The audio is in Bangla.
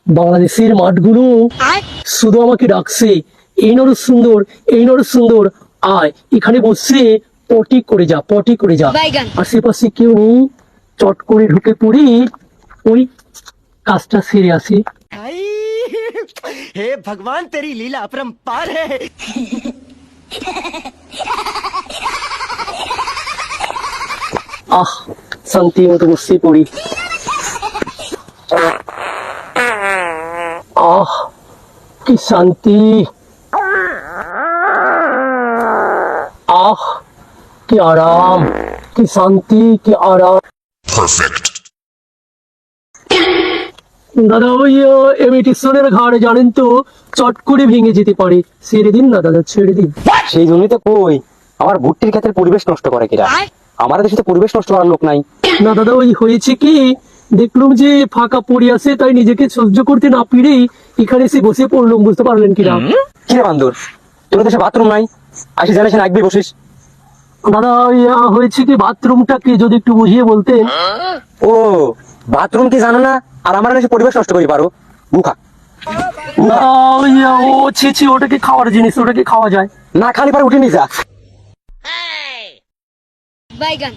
বাংলাদেশের মাঠগুলো শুধু আমাকে ডাকছে, এই নর সুন্দর, এই নর সুন্দর, আয় এখানে বসে পটি করে যা, পটি করে যা। আশেপাশে কেউ নেই, চট করে ঢুকে পড়ি, ওই কাজটা সেরে আসি। हे भगवान तेरी लीला अपरंपार है। আহ, শান্তি মতো বসে পড়ি। আহ, কি শান্তি। আহ, কি আরাম, কি শান্তি, কি আরাম। দাদা ওই এমিটিশনের ঘাড়ে জানেন তো চট করে ভেঙে যেতে পারে, ছেড়ে দিন না দাদা, ছেড়ে দিন। সেই জন্যই তো কই আমার ভুট্টির ক্ষেতের পরিবেশ নষ্ট করে কিরা। আমার দেশে তো পরিবেশ নষ্ট করার লোক নাই। না দাদা, ওই হয়েছে কি, দেখলাম যে ফাঁকা পড়ে আছে, তাই নিজেকে সহ্য করতে না পেরেই এখানে এসে বসে পড়লাম, বুঝতে পারলেন কিনা? কি রে বান্দর, তোর দেশে বাথরুম নাই, আসি জানিস না একবি বসিস। দাদা ওই হয়েছে কি, বাথরুমটাকে যদি একটু বুঝিয়ে বলতেন। ও বাথরুম কি জানো না, আর আমার দেশে পরিবেশ নষ্ট করি পারো বুখা। না, ওই ও ছি ছি, ওটাকে খাওয়ার জিনিস, ওটাকে খাওয়া যায় না খালি পারে উঠে নিয়ে যা। বাইগান।